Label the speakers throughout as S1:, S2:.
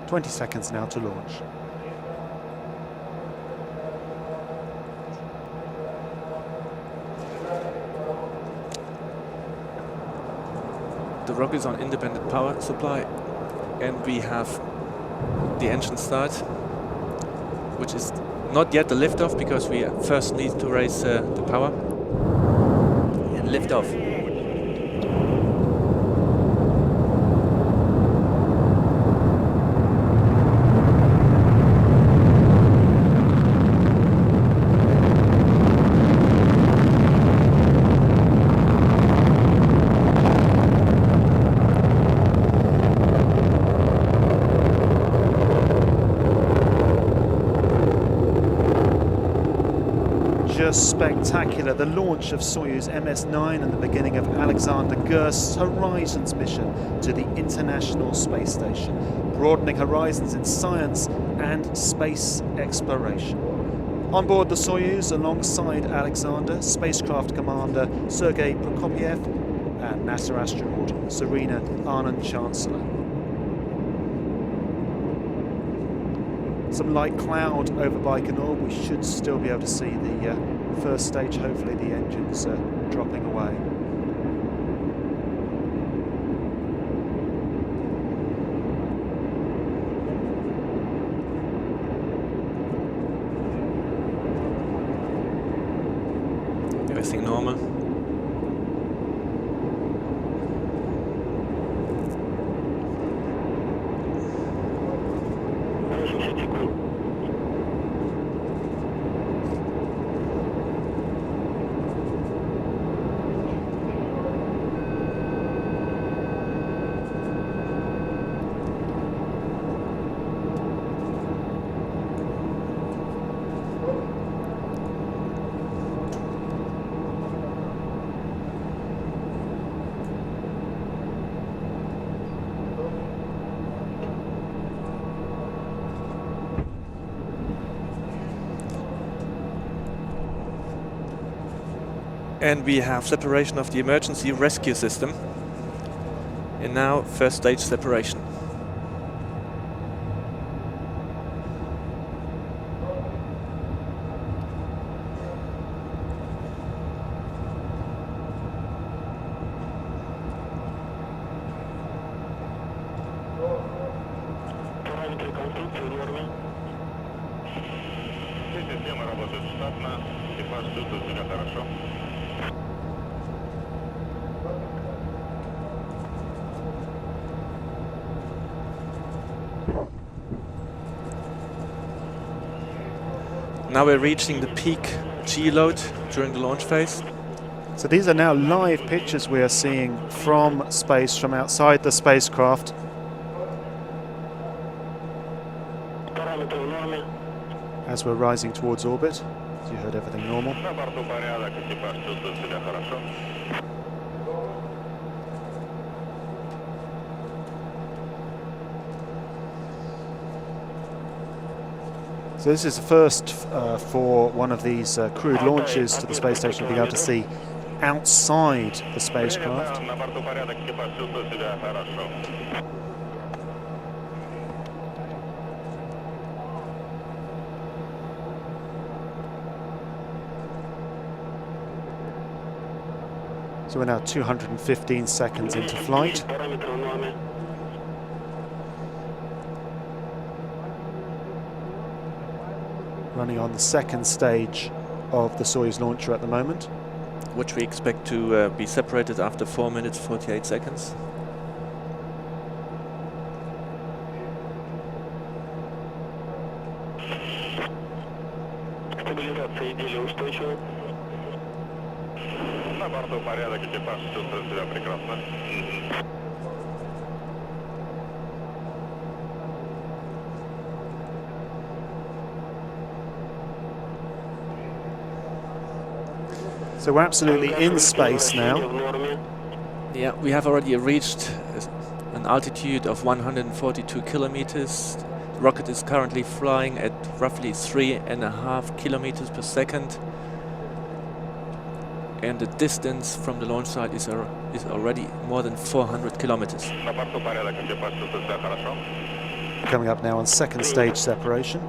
S1: 20 seconds now to launch.
S2: The rocket is on independent power supply, and we have the engine start, which is not yet the liftoff because we first need to raise the power and lift off.
S1: Just spectacular, the launch of Soyuz MS-9 and the beginning of Alexander Gerst's Horizons mission to the International Space Station, broadening horizons in science and space exploration. On board the Soyuz, alongside Alexander, spacecraft commander Sergei Prokopyev and NASA astronaut Serena Anand-Chancellor. Some light cloud over Baikonur. We should still be able to see the first stage, hopefully the engines dropping away.
S2: Everything normal. And we have separation of the emergency rescue system. And now first stage separation.
S3: Параметры конструкции в норме. Все системы работают штатно, экипаж чувствует себя хорошо.
S2: Now we're reaching the peak G load during the launch phase.
S1: So these are now live pictures we are seeing from space, from outside the spacecraft.
S3: Параметры в норме.
S1: As we're rising towards orbit. As you heard, everything normal.
S3: На борту порядок, экипаж чувствует себя хорошо.
S1: So this is the first for one of these crewed launches to the space station, being able to see outside the spacecraft.
S3: На борту порядок, экипаж чувствует себя хорошо.
S1: So we're now 215 seconds into flight.
S3: Параметры в норме.
S1: Running on the second stage of the Soyuz launcher at the moment.
S2: Which we expect to be separated after 4 minutes 48 seconds.
S3: Стабилизация изделия устойчива. На борту порядок, экипаж чувствует себя прекрасно.
S1: So we're absolutely in space now.
S2: Yeah, we have already reached an altitude of 142 kilometers. The rocket is currently flying at roughly 3.5 kilometers per second. And the distance from the launch site is already more than 400 kilometers.
S1: Coming up now on second stage separation.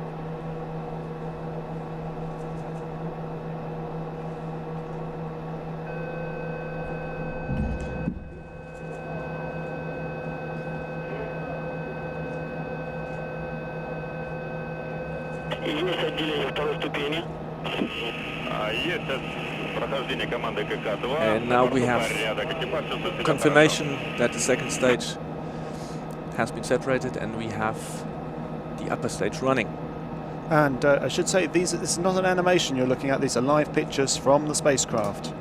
S3: Есть отделение второй ступени. Есть прохождение команды КК-2.
S2: And now we have confirmation that the second stage has been separated and we have the upper stage running.
S1: And I should say, this is not an animation you're looking at. These are live pictures from the spacecraft.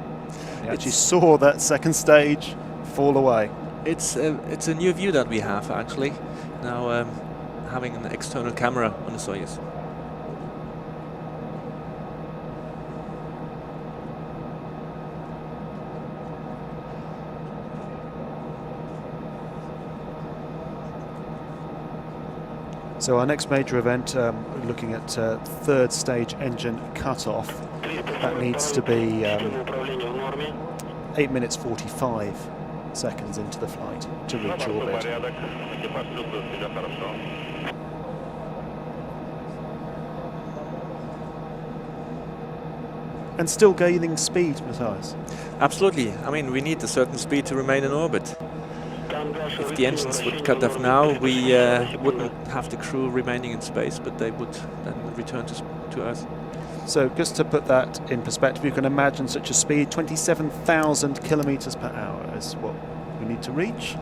S1: You actually saw that second stage fall away.
S2: It's a new view that we have actually now, having an external camera on the Soyuz.
S1: So our next major event, looking at third stage engine cut-off, that needs to be 8 minutes 45 seconds into the flight to reach orbit. And still gaining speed, Matthias.
S2: Absolutely. I mean, we need a certain speed to remain in orbit. If the engines would cut off now, we wouldn't have the crew remaining in space, but they would then return to Earth.
S1: So just to put that in perspective, you can imagine such a speed, 27,000 kilometers per hour is what we need to reach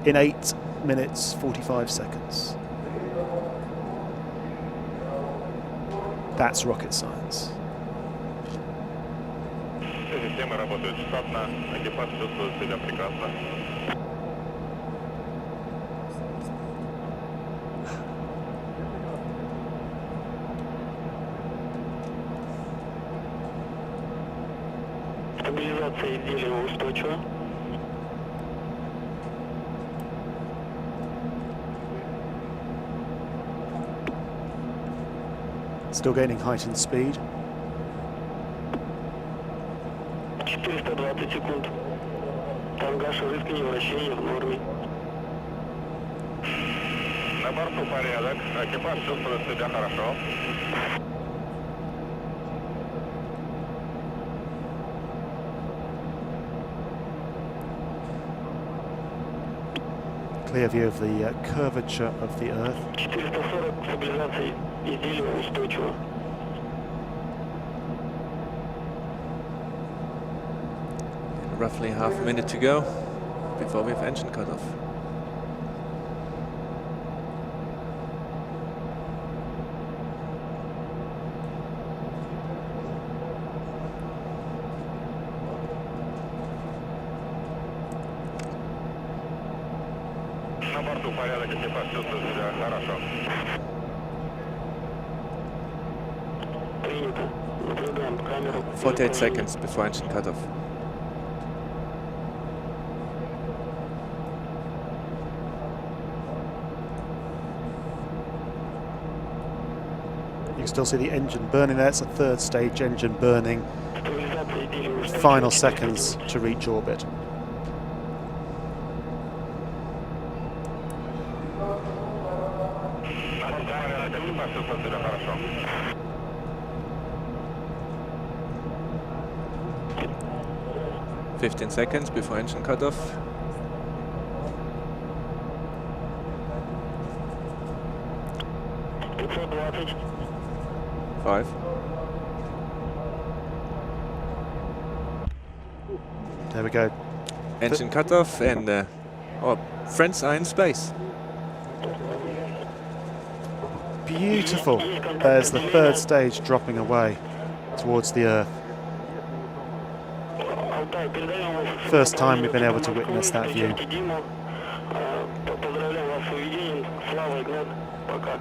S1: in 8 minutes 45 seconds. That's rocket science.
S3: Системы работают штатно, экипаж чувствует себя прекрасно. Стабилизация изделия устойчива.
S1: Still gaining height and speed.
S3: 420 секунд. Тангаж, рыскание, вращение в норме. На борту порядок. Экипаж чувствует себя хорошо.
S1: Clear view of the curvature of the Earth.
S3: 440 стабилизация изделия устойчива.
S2: Roughly half a minute to go before we have engine cut off.
S3: На борту порядок, экипаж чувствует себя хорошо. Принято. Наблюдаем камеру.
S2: 48 seconds before engine cut off.
S1: You can still see the engine burning there. It's a third stage engine burning. Final seconds to reach orbit.
S3: На борту порядок, экипаж чувствует себя хорошо.
S2: 15 seconds before engine cut off. Five.
S1: There we go.
S2: Engine cut off and our friends are in space.
S1: Beautiful. There's the third stage dropping away towards the Earth. First time we've been able to witness that view.
S3: Поздравляем вас с увидением. Слава, Игнат. Пока.